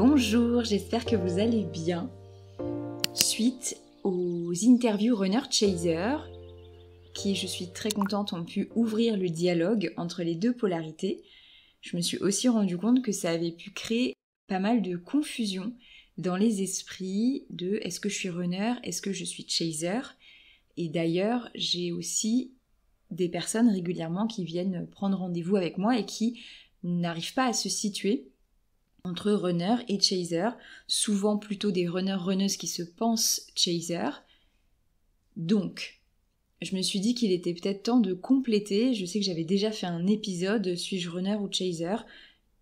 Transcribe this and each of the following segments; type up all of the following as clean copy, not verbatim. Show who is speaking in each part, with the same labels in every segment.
Speaker 1: Bonjour, j'espère que vous allez bien. Suite aux interviews Runner Chaser, qui, je suis très contente, ont pu ouvrir le dialogue entre les deux polarités, je me suis aussi rendu compte que ça avait pu créer pas mal de confusion dans les esprits de est-ce que je suis runner, est-ce que je suis chaser. Et d'ailleurs, j'ai aussi des personnes régulièrement qui viennent prendre rendez-vous avec moi et qui n'arrivent pas à se situer entre runner et chaser, souvent plutôt des runners-runneuses qui se pensent chaser. Donc, je me suis dit qu'il était peut-être temps de compléter. Je sais que j'avais déjà fait un épisode, suis-je runner ou chaser ?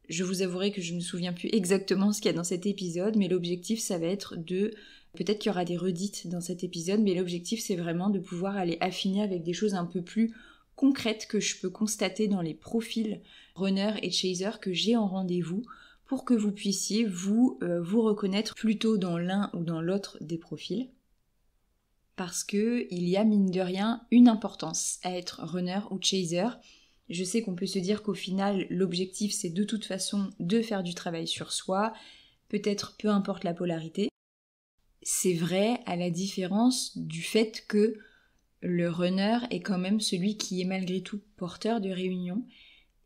Speaker 1: Je vous avouerai que je ne me souviens plus exactement ce qu'il y a dans cet épisode, mais l'objectif, ça va être de... Peut-être qu'il y aura des redites dans cet épisode, mais l'objectif, c'est vraiment de pouvoir aller affiner avec des choses un peu plus concrètes que je peux constater dans les profils runner et chaser que j'ai en rendez-vous, pour que vous puissiez vous reconnaître plutôt dans l'un ou dans l'autre des profils. Parce que il y a mine de rien une importance à être runner ou chaser. Je sais qu'on peut se dire qu'au final, l'objectif c'est de toute façon de faire du travail sur soi, peut-être peu importe la polarité. C'est vrai à la différence du fait que le runner est quand même celui qui est malgré tout porteur de réunion.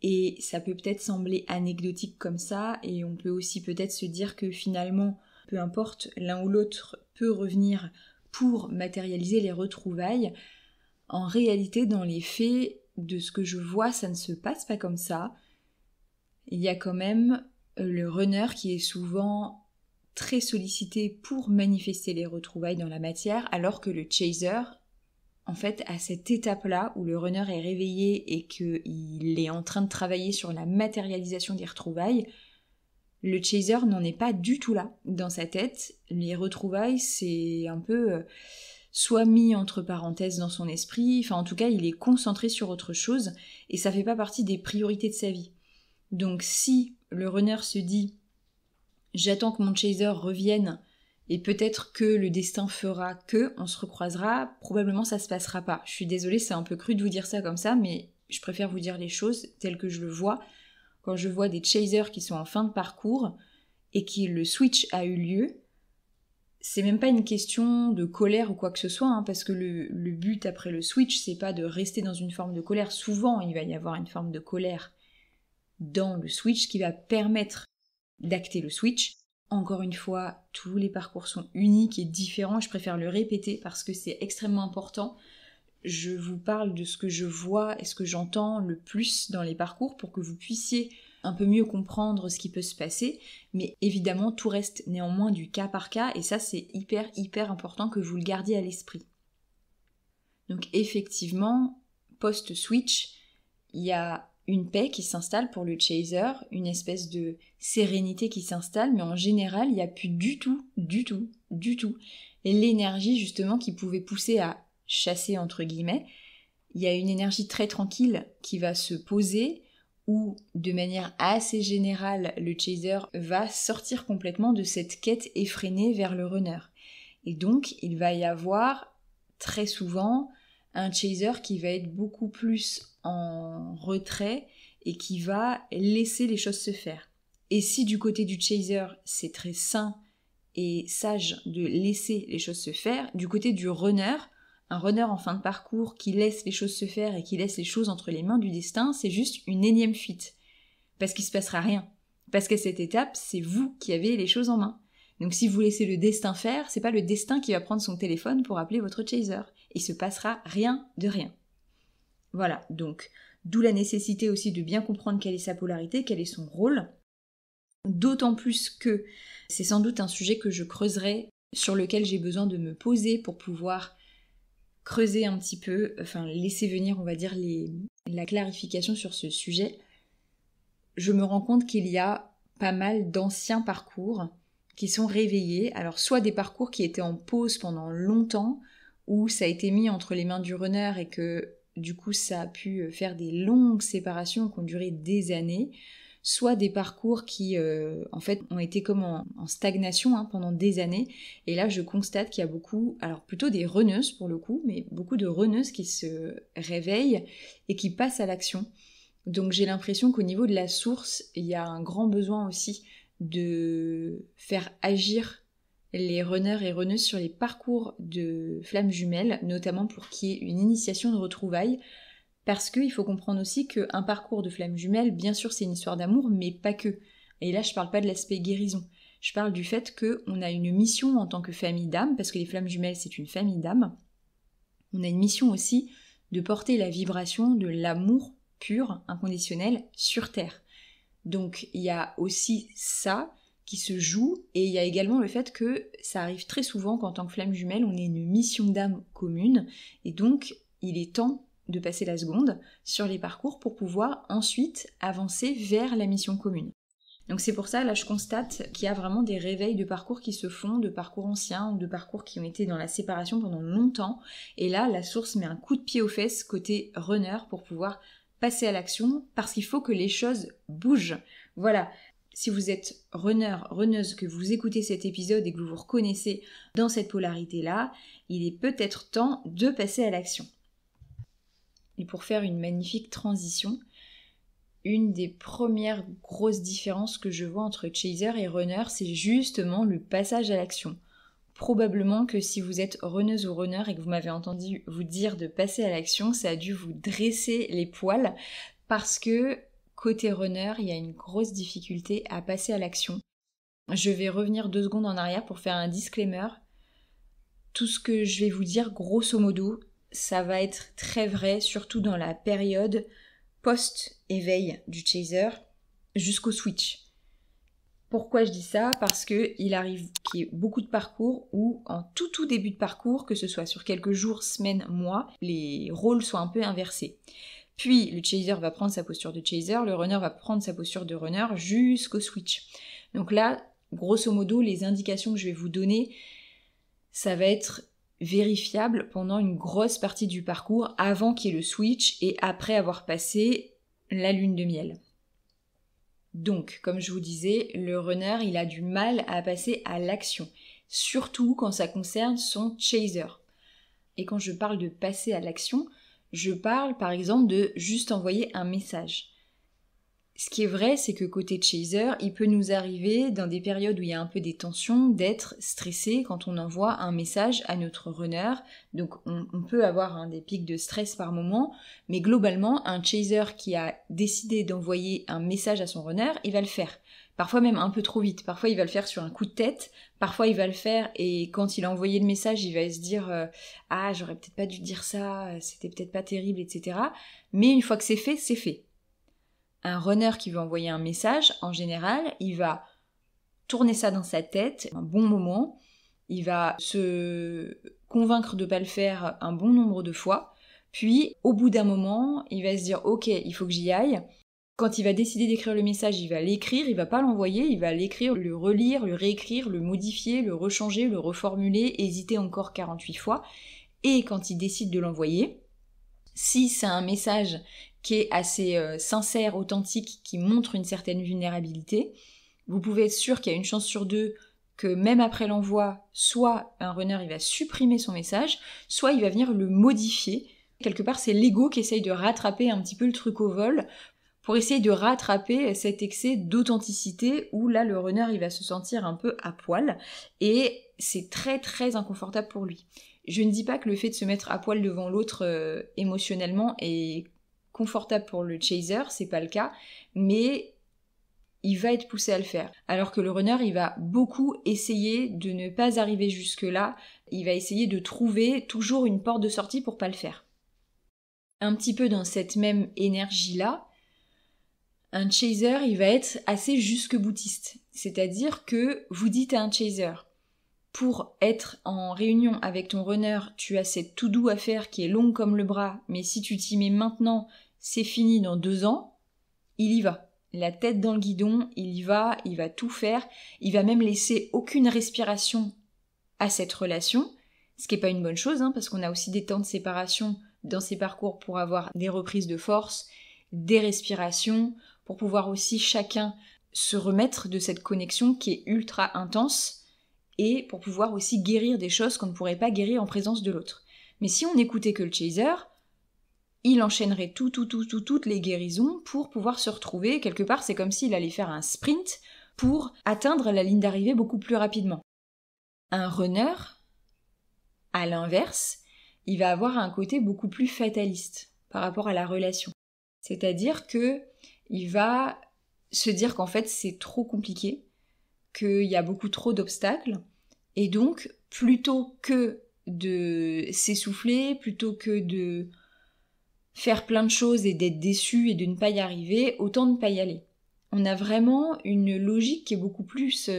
Speaker 1: Et ça peut peut-être sembler anecdotique comme ça, et on peut aussi peut-être se dire que finalement, peu importe, l'un ou l'autre peut revenir pour matérialiser les retrouvailles. En réalité, dans les faits, de ce que je vois, ça ne se passe pas comme ça. Il y a quand même le runner qui est souvent très sollicité pour manifester les retrouvailles dans la matière, alors que le chaser, en fait, à cette étape-là où le runner est réveillé et qu'il est en train de travailler sur la matérialisation des retrouvailles, le chaser n'en est pas du tout là. Dans sa tête, les retrouvailles, c'est un peu soit mis entre parenthèses dans son esprit, enfin en tout cas, il est concentré sur autre chose et ça fait pas partie des priorités de sa vie. Donc si le runner se dit « j'attends que mon chaser revienne », et peut-être que le destin fera que on se recroisera, probablement ça se passera pas. Je suis désolée, c'est un peu cru de vous dire ça comme ça, mais je préfère vous dire les choses telles que je le vois. Quand je vois des chasers qui sont en fin de parcours et que le switch a eu lieu, c'est même pas une question de colère ou quoi que ce soit, parce que le but après le switch, c'est pas de rester dans une forme de colère. Souvent, il va y avoir une forme de colère dans le switch qui va permettre d'acter le switch. Encore une fois, tous les parcours sont uniques et différents, je préfère le répéter parce que c'est extrêmement important. Je vous parle de ce que je vois et ce que j'entends le plus dans les parcours pour que vous puissiez un peu mieux comprendre ce qui peut se passer, mais évidemment tout reste néanmoins du cas par cas et ça c'est hyper important que vous le gardiez à l'esprit. Donc effectivement, post-switch, il y a une paix qui s'installe pour le chaser, une espèce de sérénité qui s'installe, mais en général, il n'y a plus du tout l'énergie justement qui pouvait pousser à chasser entre guillemets. Il y a une énergie très tranquille qui va se poser où, de manière assez générale, le chaser va sortir complètement de cette quête effrénée vers le runner. Et donc, il va y avoir très souvent un chaser qui va être beaucoup plus en retrait et qui va laisser les choses se faire. Et si du côté du chaser, c'est très sain et sage de laisser les choses se faire, du côté du runner, un runner en fin de parcours qui laisse les choses se faire et qui laisse les choses entre les mains du destin, c'est juste une énième fuite. Parce qu'il se passera rien. Parce qu'à cette étape, c'est vous qui avez les choses en main. Donc si vous laissez le destin faire, c'est pas le destin qui va prendre son téléphone pour appeler votre chaser. Il se passera rien de rien. Voilà, donc d'où la nécessité aussi de bien comprendre quelle est sa polarité, quel est son rôle. D'autant plus que c'est sans doute un sujet que je creuserai, sur lequel j'ai besoin de me poser pour pouvoir creuser un petit peu, enfin laisser venir on va dire la clarification sur ce sujet. Je me rends compte qu'il y a pas mal d'anciens parcours qui sont réveillés, alors soit des parcours qui étaient en pause pendant longtemps, où ça a été mis entre les mains du runner et que du coup ça a pu faire des longues séparations qui ont duré des années, soit des parcours qui en fait ont été comme en stagnation pendant des années, et là je constate qu'il y a beaucoup, alors plutôt des runneuses pour le coup, mais beaucoup de runneuses qui se réveillent et qui passent à l'action. Donc j'ai l'impression qu'au niveau de la source, il y a un grand besoin aussi de faire agir les runners et runneuses sur les parcours de flammes jumelles, notamment pour qu'il y ait une initiation de retrouvailles, parce qu'il faut comprendre aussi qu'un parcours de flammes jumelles, bien sûr c'est une histoire d'amour, mais pas que. Et là je parle pas de l'aspect guérison, je parle du fait qu'on a une mission en tant que famille d'âmes, parce que les flammes jumelles c'est une famille d'âmes, on a une mission aussi de porter la vibration de l'amour pur, inconditionnel, sur Terre. Donc il y a aussi ça qui se joue, et il y a également le fait que ça arrive très souvent qu'en tant que flamme jumelle, on ait une mission d'âme commune, et donc il est temps de passer la seconde sur les parcours pour pouvoir ensuite avancer vers la mission commune. Donc c'est pour ça, là je constate qu'il y a vraiment des réveils de parcours qui se font, de parcours anciens, ou de parcours qui ont été dans la séparation pendant longtemps, et là la source met un coup de pied aux fesses côté runner pour pouvoir passer à l'action, parce qu'il faut que les choses bougent. Voilà. Si vous êtes runner, runneuse, que vous écoutez cet épisode et que vous vous reconnaissez dans cette polarité-là, il est peut-être temps de passer à l'action. Et pour faire une magnifique transition, une des premières grosses différences que je vois entre chaser et runner, c'est justement le passage à l'action. Probablement que si vous êtes runneuse ou runner et que vous m'avez entendu vous dire de passer à l'action, ça a dû vous dresser les poils, parce que côté runner, il y a une grosse difficulté à passer à l'action. Je vais revenir 2 secondes en arrière pour faire un disclaimer. Tout ce que je vais vous dire, grosso modo, ça va être très vrai, surtout dans la période post-éveil du chaser jusqu'au switch. Pourquoi je dis ça ? Parce qu'il arrive qu'il y ait beaucoup de parcours où, en tout début de parcours, que ce soit sur quelques jours, semaines, mois, les rôles soient un peu inversés. Puis le chaser va prendre sa posture de chaser, le runner va prendre sa posture de runner jusqu'au switch. Donc là, grosso modo, les indications que je vais vous donner, ça va être vérifiable pendant une grosse partie du parcours, avant qu'il y ait le switch et après avoir passé la lune de miel. Donc, comme je vous disais, le runner, il a du mal à passer à l'action, surtout quand ça concerne son chaser. Et quand je parle de passer à l'action, je parle par exemple de juste envoyer un message. Ce qui est vrai, c'est que côté chaser, il peut nous arriver dans des périodes où il y a un peu des tensions, d'être stressé quand on envoie un message à notre runner. Donc on peut avoir des pics de stress par moment, mais globalement, un chaser qui a décidé d'envoyer un message à son runner, il va le faire. Parfois même un peu trop vite, parfois il va le faire sur un coup de tête, parfois il va le faire et quand il a envoyé le message, il va se dire « Ah, j'aurais peut-être pas dû dire ça, c'était peut-être pas terrible, etc. » Mais une fois que c'est fait, c'est fait. Un runner qui veut envoyer un message, en général, il va tourner ça dans sa tête un bon moment, il va se convaincre de ne pas le faire un bon nombre de fois, puis au bout d'un moment, il va se dire « Ok, il faut que j'y aille ». Quand il va décider d'écrire le message, il va l'écrire, il va pas l'envoyer, il va l'écrire, le relire, le réécrire, le modifier, le rechanger, le reformuler, hésiter encore 48 fois. Et quand il décide de l'envoyer, si c'est un message qui est assez sincère, authentique, qui montre une certaine vulnérabilité, vous pouvez être sûr qu'il y a une chance sur 2 que même après l'envoi, soit un runner il va supprimer son message, soit il va venir le modifier. Quelque part, c'est l'ego qui essaye de rattraper un petit peu le truc au vol pour essayer de rattraper cet excès d'authenticité où là, le runner, il va se sentir un peu à poil et c'est très très inconfortable pour lui. Je ne dis pas que le fait de se mettre à poil devant l'autre émotionnellement est confortable pour le chaser, c'est pas le cas, mais il va être poussé à le faire. Alors que le runner, il va beaucoup essayer de ne pas arriver jusque-là, il va essayer de trouver toujours une porte de sortie pour pas le faire. Un petit peu dans cette même énergie-là, un chaser, il va être assez jusque-boutiste. C'est-à-dire que vous dites à un chaser, pour être en réunion avec ton runner, tu as cette to-do à faire qui est longue comme le bras, mais si tu t'y mets maintenant, c'est fini dans 2 ans, il y va. La tête dans le guidon, il va tout faire, il va même laisser aucune respiration à cette relation, ce qui n'est pas une bonne chose, parce qu'on a aussi des temps de séparation dans ces parcours pour avoir des reprises de force, des respirations, pour pouvoir aussi chacun se remettre de cette connexion qui est ultra intense et pour pouvoir aussi guérir des choses qu'on ne pourrait pas guérir en présence de l'autre. Mais si on n'écoutait que le chaser, il enchaînerait toutes les guérisons pour pouvoir se retrouver. Quelque part, c'est comme s'il allait faire un sprint pour atteindre la ligne d'arrivée beaucoup plus rapidement. Un runner, à l'inverse, il va avoir un côté beaucoup plus fataliste par rapport à la relation. C'est-à-dire que il va se dire qu'en fait c'est trop compliqué, qu'il y a beaucoup trop d'obstacles, et donc plutôt que de s'essouffler, plutôt que de faire plein de choses et d'être déçu et de ne pas y arriver, autant ne pas y aller. On a vraiment une logique qui est beaucoup plus,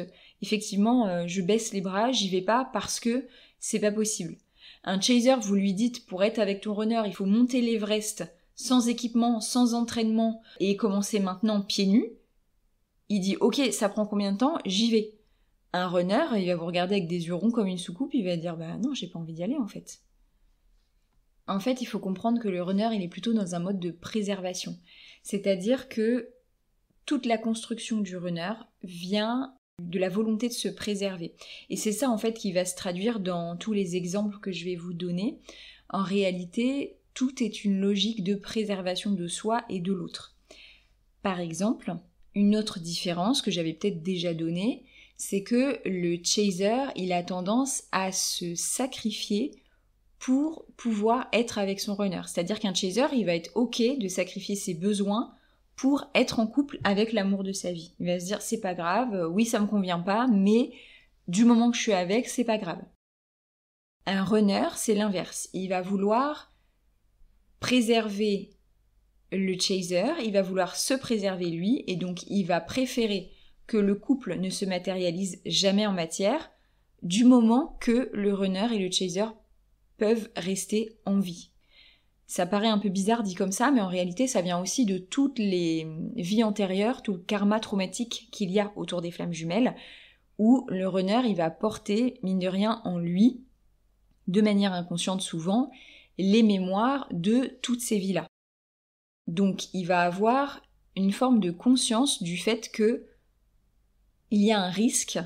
Speaker 1: effectivement, je baisse les bras, j'y vais pas parce que c'est pas possible. Un chaser, vous lui dites, pour être avec ton runner, il faut monter l'Everest sans équipement, sans entraînement et commencer maintenant pieds nus. Il dit, ok, ça prend combien de temps? J'y vais. Un runner, il va vous regarder avec des yeux ronds comme une soucoupe, il va dire, bah non, j'ai pas envie d'y aller en fait. En fait, il faut comprendre que le runner, il est plutôt dans un mode de préservation. C'est-à-dire que toute la construction du runner vient de la volonté de se préserver. Et c'est ça en fait qui va se traduire dans tous les exemples que je vais vous donner. En réalité, tout est une logique de préservation de soi et de l'autre. Par exemple, une autre différence que j'avais peut-être déjà donnée, c'est que le chaser, il a tendance à se sacrifier pour pouvoir être avec son runner. C'est-à-dire qu'un chaser, il va être ok de sacrifier ses besoins pour être en couple avec l'amour de sa vie. Il va se dire, c'est pas grave, oui ça me convient pas, mais du moment que je suis avec, c'est pas grave. Un runner, c'est l'inverse. Il va vouloir préserver le chaser, il va vouloir se préserver lui, et donc il va préférer que le couple ne se matérialise jamais en matière, du moment que le runner et le chaser peuvent rester en vie. Ça paraît un peu bizarre dit comme ça, mais en réalité ça vient aussi de toutes les vies antérieures, tout le karma traumatique qu'il y a autour des flammes jumelles, où le runner il va porter, mine de rien, en lui, de manière inconsciente souvent, les mémoires de toutes ces vies-là. Donc il va avoir une forme de conscience du fait que il y a un risque,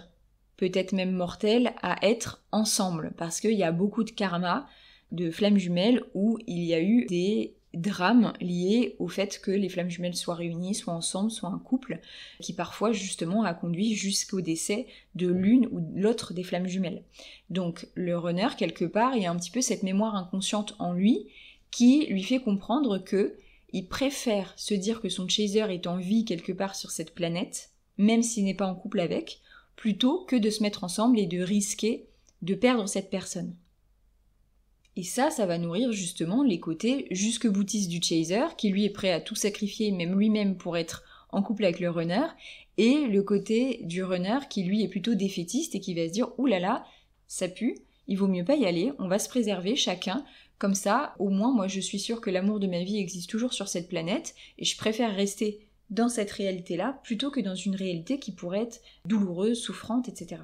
Speaker 1: peut-être même mortel, à être ensemble, parce qu'il y a beaucoup de karma, de flammes jumelles où il y a eu des drames liés au fait que les flammes jumelles soient réunies, soient ensemble, soient un couple, qui parfois justement a conduit jusqu'au décès de l'une ou de l'autre des flammes jumelles. Donc le runner, quelque part, il y a un petit peu cette mémoire inconsciente en lui qui lui fait comprendre que il préfère se dire que son chaser est en vie quelque part sur cette planète, même s'il n'est pas en couple avec, plutôt que de se mettre ensemble et de risquer de perdre cette personne. Et ça va nourrir justement les côtés jusque-boutistes du chaser, qui lui est prêt à tout sacrifier, même lui-même, pour être en couple avec le runner, et le côté du runner qui lui est plutôt défaitiste et qui va se dire « Ouh là là, ça pue, il vaut mieux pas y aller, on va se préserver chacun, comme ça, au moins moi je suis sûre que l'amour de ma vie existe toujours sur cette planète, et je préfère rester dans cette réalité-là, plutôt que dans une réalité qui pourrait être douloureuse, souffrante, etc. »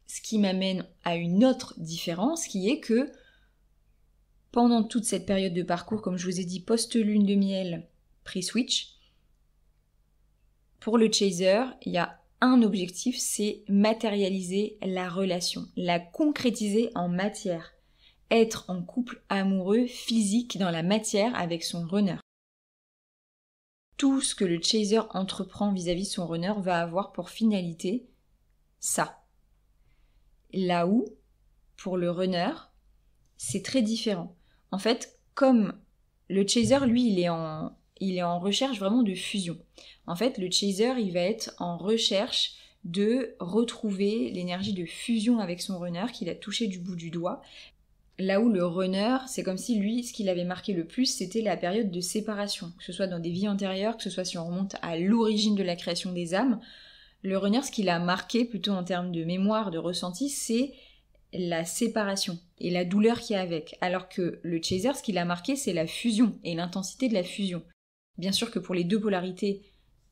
Speaker 1: Ce qui m'amène à une autre différence, qui est que pendant toute cette période de parcours, comme je vous ai dit, post-lune de miel, pré-switch, pour le chaser, il y a un objectif, c'est matérialiser la relation, la concrétiser en matière, être en couple amoureux, physique, dans la matière avec son runner. Tout ce que le chaser entreprend vis-à-vis de son runner va avoir pour finalité ça. Là où, pour le runner, c'est très différent. En fait, comme le chaser, lui, il est en recherche vraiment de fusion. En fait, le chaser, il va être en recherche de retrouver l'énergie de fusion avec son runner qu'il a touché du bout du doigt. Là où le runner, c'est comme si lui, ce qu'il avait marqué le plus, c'était la période de séparation. Que ce soit dans des vies antérieures, que ce soit si on remonte à l'origine de la création des âmes. Le runner, ce qu'il a marqué, plutôt en termes de mémoire, de ressenti, c'est la séparation et la douleur qu'il y a avec. Alors que le chaser, ce qu'il a marqué, c'est la fusion et l'intensité de la fusion. Bien sûr que pour les deux polarités,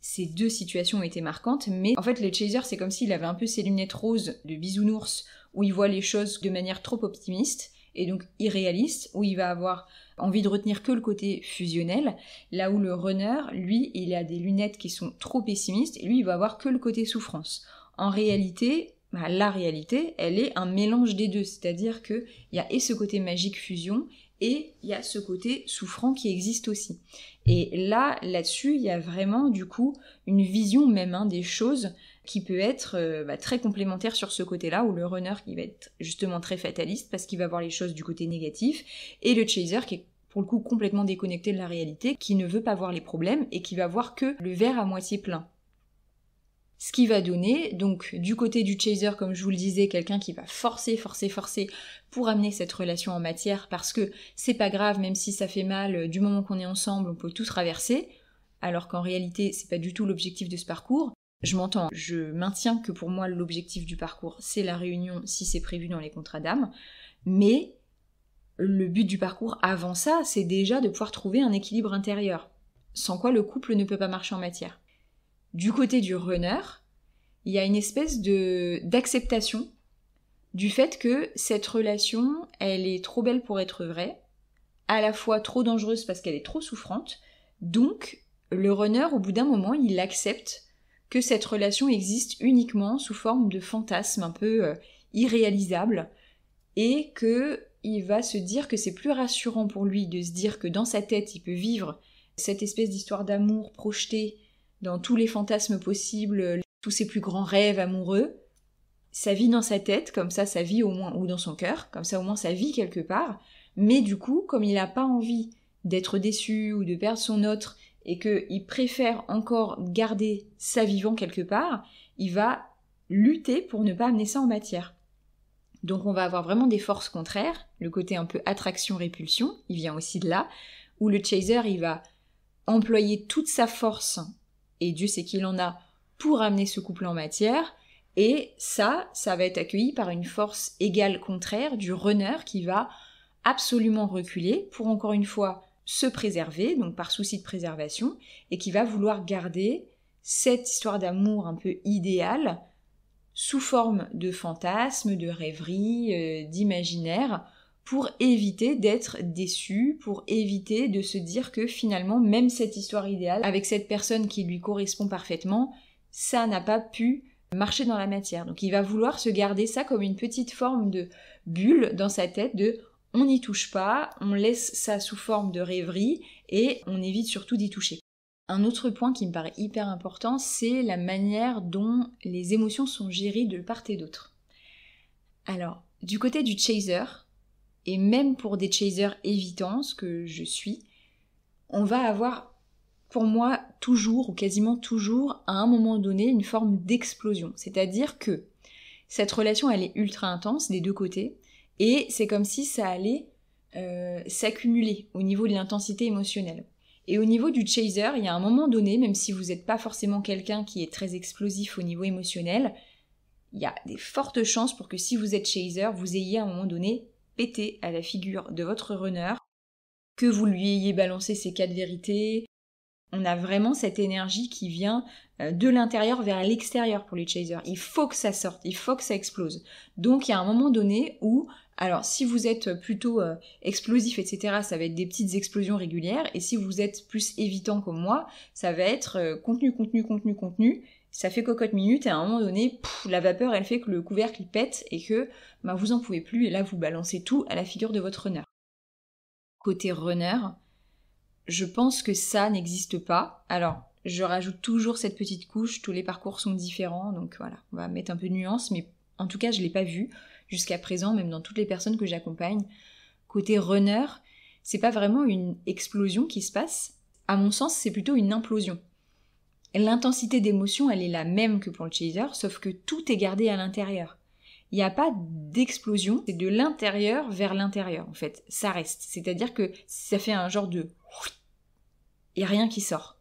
Speaker 1: ces deux situations ont été marquantes, mais en fait le chaser, c'est comme s'il avait un peu ses lunettes roses de bisounours, où il voit les choses de manière trop optimiste, et donc irréaliste, où il va avoir envie de retenir que le côté fusionnel, là où le runner, lui, il a des lunettes qui sont trop pessimistes, et lui, il va avoir que le côté souffrance. En réalité, la réalité, elle est un mélange des deux, c'est-à-dire qu'il y a et ce côté magique fusion, et il y a ce côté souffrant qui existe aussi. Et là-dessus, il y a vraiment, du coup, une vision même des choses qui peut être très complémentaire sur ce côté-là, où le runner qui va être justement très fataliste parce qu'il va voir les choses du côté négatif, et le chaser qui est pour le coup complètement déconnecté de la réalité, qui ne veut pas voir les problèmes et qui va voir que le verre à moitié plein. Ce qui va donner, donc du côté du chaser, comme je vous le disais, quelqu'un qui va forcer pour amener cette relation en matière, parce que c'est pas grave, même si ça fait mal, du moment qu'on est ensemble, on peut tout traverser, alors qu'en réalité, c'est pas du tout l'objectif de ce parcours. Je m'entends, je maintiens que pour moi, l'objectif du parcours, c'est la réunion, si c'est prévu dans les contrats d'âme, mais le but du parcours avant ça, c'est déjà de pouvoir trouver un équilibre intérieur, sans quoi le couple ne peut pas marcher en matière. Du côté du runner, il y a une espèce d'acceptation du fait que cette relation, elle est trop belle pour être vraie, à la fois trop dangereuse parce qu'elle est trop souffrante, donc le runner, au bout d'un moment, il accepte que cette relation existe uniquement sous forme de fantasme un peu irréalisable, et que il va se dire que c'est plus rassurant pour lui de se dire que dans sa tête, il peut vivre cette espèce d'histoire d'amour projetée dans tous les fantasmes possibles, tous ses plus grands rêves amoureux, ça vit dans sa tête, comme ça vit au moins, ou dans son cœur, comme ça au moins ça vit quelque part, mais du coup, comme il n'a pas envie d'être déçu ou de perdre son autre, et qu'il préfère encore garder ça vivant quelque part, il va lutter pour ne pas amener ça en matière. Donc on va avoir vraiment des forces contraires, le côté un peu attraction-répulsion, il vient aussi de là, où le chaser, il va employer toute sa force, et Dieu sait qu'il en a, pour amener ce couple en matière, et ça va être accueilli par une force égale contraire du runner qui va absolument reculer pour encore une fois se préserver, donc par souci de préservation, et qui va vouloir garder cette histoire d'amour un peu idéale sous forme de fantasme, de rêverie, d'imaginaire, pour éviter d'être déçu, pour éviter de se dire que finalement, même cette histoire idéale, avec cette personne qui lui correspond parfaitement, ça n'a pas pu marcher dans la matière. Donc il va vouloir se garder ça comme une petite forme de bulle dans sa tête de on n'y touche pas, on laisse ça sous forme de rêverie et on évite surtout d'y toucher. Un autre point qui me paraît hyper important, c'est la manière dont les émotions sont gérées de part et d'autre. Alors, du côté du chaser, et même pour des chasers évitants, ce que je suis, on va avoir, pour moi, toujours ou quasiment toujours, à un moment donné, une forme d'explosion. C'est-à-dire que cette relation, elle est ultra intense des deux côtés, et c'est comme si ça allait s'accumuler au niveau de l'intensité émotionnelle. Et au niveau du chaser, il y a un moment donné, même si vous n'êtes pas forcément quelqu'un qui est très explosif au niveau émotionnel, il y a des fortes chances pour que si vous êtes chaser, vous ayez à un moment donné pété à la figure de votre runner, que vous lui ayez balancé ces 4 vérités. On a vraiment cette énergie qui vient de l'intérieur vers l'extérieur pour les chasers. Il faut que ça sorte, il faut que ça explose. Donc il y a un moment donné où, alors si vous êtes plutôt explosif, etc., ça va être des petites explosions régulières, et si vous êtes plus évitant comme moi, ça va être contenu, ça fait cocotte minute, et à un moment donné, la vapeur, elle fait que le couvercle il pète, et que vous en pouvez plus, et là vous balancez tout à la figure de votre runner. Côté runner, je pense que ça n'existe pas. Alors, je rajoute toujours cette petite couche, tous les parcours sont différents, donc voilà, on va mettre un peu de nuance, mais en tout cas, je l'ai pas vu jusqu'à présent, même dans toutes les personnes que j'accompagne. Côté runner, c'est pas vraiment une explosion qui se passe. À mon sens, c'est plutôt une implosion. L'intensité d'émotion, elle est la même que pour le chaser, sauf que tout est gardé à l'intérieur. Il n'y a pas d'explosion, c'est de l'intérieur vers l'intérieur, en fait. Ça reste. C'est-à-dire que ça fait un genre de... Il n'y a rien qui sort.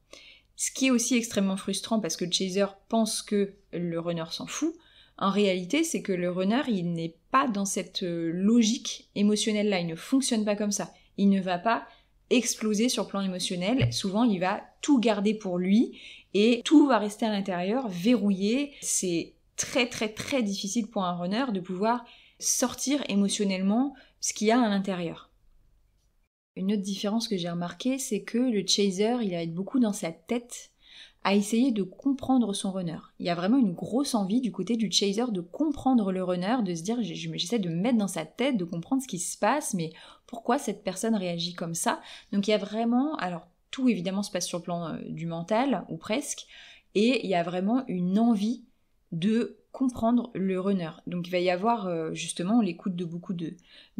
Speaker 1: Ce qui est aussi extrêmement frustrant parce que le chaser pense que le runner s'en fout. En réalité, c'est que le runner, il n'est pas dans cette logique émotionnelle-là. Il ne fonctionne pas comme ça. Il ne va pas exploser sur le plan émotionnel. Souvent, il va tout garder pour lui et tout va rester à l'intérieur, verrouillé. C'est très très très difficile pour un runner de pouvoir sortir émotionnellement ce qu'il y a à l'intérieur. Une autre différence que j'ai remarquée, c'est que le chaser, il va être beaucoup dans sa tête à essayer de comprendre son runner. Il y a vraiment une grosse envie du côté du chaser de comprendre le runner, de se dire j'essaie de me mettre dans sa tête, de comprendre ce qui se passe, mais pourquoi cette personne réagit comme ça. Donc il y a vraiment, alors tout évidemment se passe sur le plan du mental, ou presque, et il y a vraiment une envie de comprendre le runner. Donc il va y avoir justement l'écoute de beaucoup de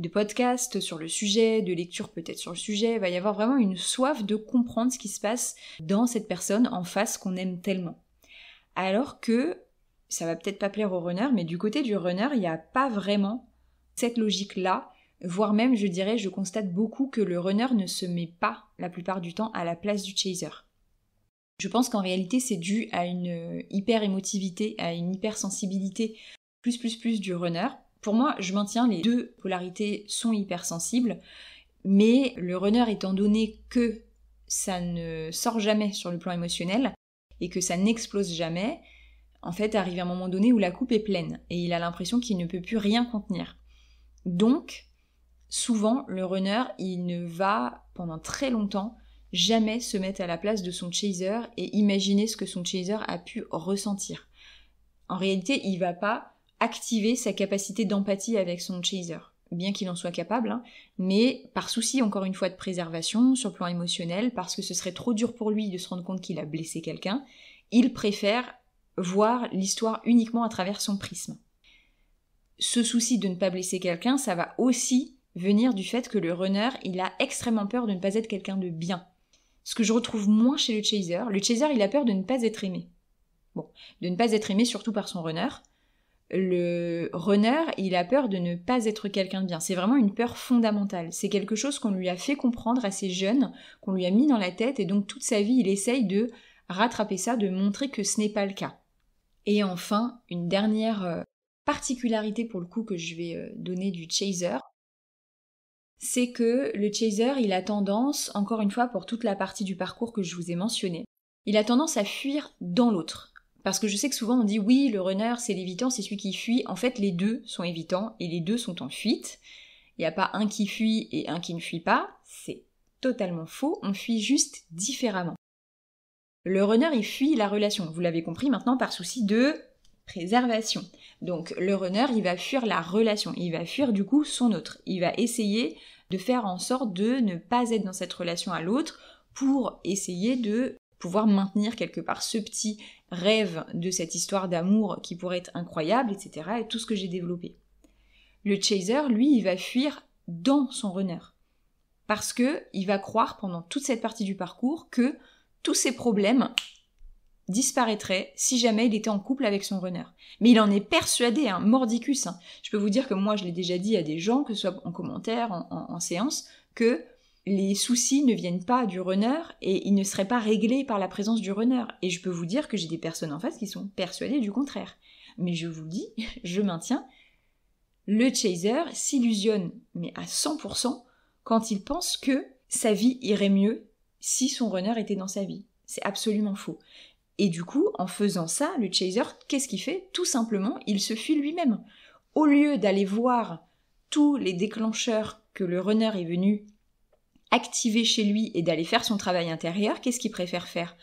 Speaker 1: podcasts sur le sujet, de lectures peut-être sur le sujet, il va y avoir vraiment une soif de comprendre ce qui se passe dans cette personne en face qu'on aime tellement. Alors que, ça va peut-être pas plaire au runner, mais du côté du runner, il n'y a pas vraiment cette logique-là, voire même, je dirais, je constate beaucoup que le runner ne se met pas, la plupart du temps, à la place du chaser. Je pense qu'en réalité, c'est dû à une hyper-émotivité, à une hypersensibilité plus du runner. Pour moi, je maintiens les deux polarités sont hypersensibles, mais le runner, étant donné que ça ne sort jamais sur le plan émotionnel et que ça n'explose jamais, en fait, arrive à un moment donné où la coupe est pleine et il a l'impression qu'il ne peut plus rien contenir. Donc, souvent, le runner, il ne va, pendant très longtemps, jamais se mettre à la place de son chaser et imaginer ce que son chaser a pu ressentir. En réalité, il va pas activer sa capacité d'empathie avec son chaser, bien qu'il en soit capable, mais par souci, encore une fois, de préservation sur le plan émotionnel, parce que ce serait trop dur pour lui de se rendre compte qu'il a blessé quelqu'un, il préfère voir l'histoire uniquement à travers son prisme. Ce souci de ne pas blesser quelqu'un, ça va aussi venir du fait que le runner, il a extrêmement peur de ne pas être quelqu'un de bien. Ce que je retrouve moins chez le chaser. Le chaser, il a peur de ne pas être aimé. Bon, de ne pas être aimé surtout par son runner. Le runner, il a peur de ne pas être quelqu'un de bien. C'est vraiment une peur fondamentale. C'est quelque chose qu'on lui a fait comprendre assez jeune, qu'on lui a mis dans la tête, et donc toute sa vie, il essaye de rattraper ça, de montrer que ce n'est pas le cas. Et enfin, une dernière particularité pour le coup que je vais donner du chaser, c'est que le chaser, il a tendance, encore une fois pour toute la partie du parcours que je vous ai mentionné, il a tendance à fuir dans l'autre. Parce que je sais que souvent on dit oui, le runner c'est l'évitant, c'est celui qui fuit. En fait, les deux sont évitants et les deux sont en fuite. Il n'y a pas un qui fuit et un qui ne fuit pas, c'est totalement faux, on fuit juste différemment. Le runner, il fuit la relation, vous l'avez compris maintenant, par souci de préservation. Donc le runner, il va fuir la relation, il va fuir du coup son autre. Il va essayer de faire en sorte de ne pas être dans cette relation à l'autre pour essayer de pouvoir maintenir quelque part ce petit rêve de cette histoire d'amour qui pourrait être incroyable, etc. et tout ce que j'ai développé. Le chaser, lui, il va fuir dans son runner. Parce que il va croire pendant toute cette partie du parcours que tous ses problèmes disparaîtrait si jamais il était en couple avec son runner. Mais il en est persuadé, mordicus. Je peux vous dire que moi, je l'ai déjà dit à des gens, que ce soit en commentaire, en séance, que les soucis ne viennent pas du runner et ils ne seraient pas réglés par la présence du runner. Et je peux vous dire que j'ai des personnes en face qui sont persuadées du contraire. Mais je vous dis, je maintiens, le chaser s'illusionne, mais à 100%, quand il pense que sa vie irait mieux si son runner était dans sa vie. C'est absolument faux. Et du coup, en faisant ça, le chaser, qu'est-ce qu'il fait ? Tout simplement, il se fuit lui-même. Au lieu d'aller voir tous les déclencheurs que le runner est venu activer chez lui et d'aller faire son travail intérieur, qu'est-ce qu'il préfère faire ?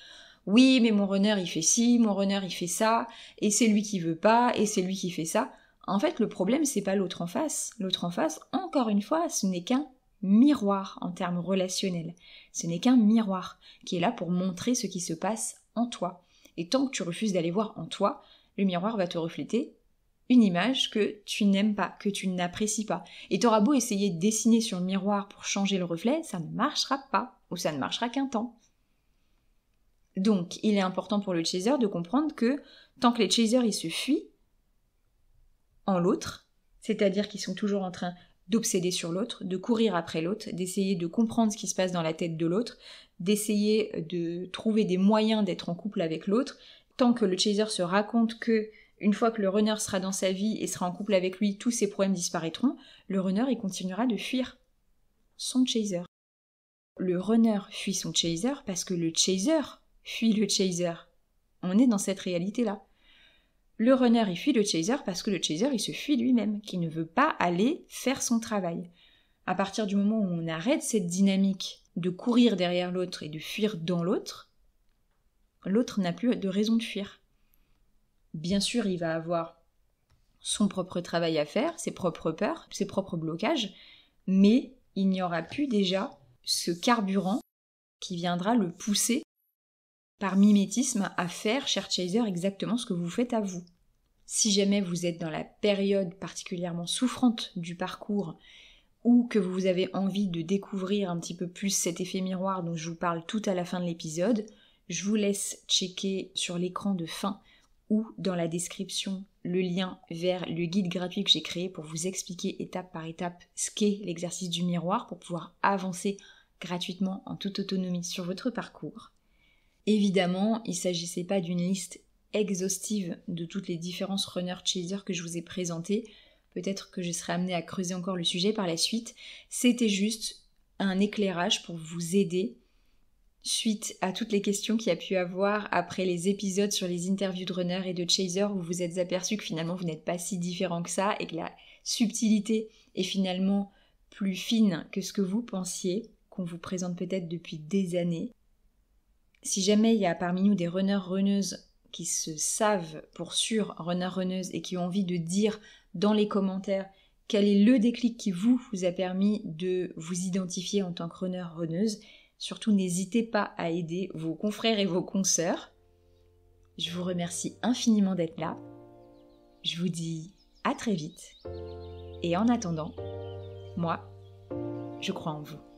Speaker 1: Oui, mais mon runner il fait ci, mon runner il fait ça, et c'est lui qui veut pas, et c'est lui qui fait ça. En fait, le problème, c'est pas l'autre en face. L'autre en face, encore une fois, ce n'est qu'un miroir en termes relationnels. Ce n'est qu'un miroir qui est là pour montrer ce qui se passe en toi. Et tant que tu refuses d'aller voir en toi, le miroir va te refléter une image que tu n'aimes pas, que tu n'apprécies pas. Et t'auras beau essayer de dessiner sur le miroir pour changer le reflet, ça ne marchera pas, ou ça ne marchera qu'un temps. Donc, il est important pour le chaser de comprendre que tant que les chasers ils se fuient en l'autre, c'est-à-dire qu'ils sont toujours en train d'obséder sur l'autre, de courir après l'autre, d'essayer de comprendre ce qui se passe dans la tête de l'autre, d'essayer de trouver des moyens d'être en couple avec l'autre, tant que le chaser se raconte que une fois que le runner sera dans sa vie et sera en couple avec lui, tous ses problèmes disparaîtront, le runner il continuera de fuir son chaser. Le runner fuit son chaser parce que le chaser fuit le chaser. On est dans cette réalité-là. Le runner il fuit le chaser parce que le chaser il se fuit lui-même, qui ne veut pas aller faire son travail. À partir du moment où on arrête cette dynamique de courir derrière l'autre et de fuir dans l'autre, l'autre n'a plus de raison de fuir. Bien sûr, il va avoir son propre travail à faire, ses propres peurs, ses propres blocages, mais il n'y aura plus déjà ce carburant qui viendra le pousser par mimétisme à faire, cher chaser, exactement ce que vous faites à vous. Si jamais vous êtes dans la période particulièrement souffrante du parcours ou que vous avez envie de découvrir un petit peu plus cet effet miroir dont je vous parle tout à la fin de l'épisode, je vous laisse checker sur l'écran de fin ou dans la description le lien vers le guide gratuit que j'ai créé pour vous expliquer étape par étape ce qu'est l'exercice du miroir pour pouvoir avancer gratuitement en toute autonomie sur votre parcours. Évidemment, il ne s'agissait pas d'une liste exhaustive de toutes les différences runner-chaser que je vous ai présentées. Peut-être que je serai amenée à creuser encore le sujet par la suite. C'était juste un éclairage pour vous aider suite à toutes les questions qu'il y a pu avoir après les épisodes sur les interviews de runners et de chasers où vous vous êtes aperçus que finalement vous n'êtes pas si différents que ça et que la subtilité est finalement plus fine que ce que vous pensiez, qu'on vous présente peut-être depuis des années. Si jamais il y a parmi nous des runners-runneuses qui se savent pour sûr runners-runneuses et qui ont envie de dire dans les commentaires quel est le déclic qui vous a permis de vous identifier en tant que runner-runneuse, surtout n'hésitez pas à aider vos confrères et vos consoeurs. Je vous remercie infiniment d'être là. Je vous dis à très vite. Et en attendant, moi, je crois en vous.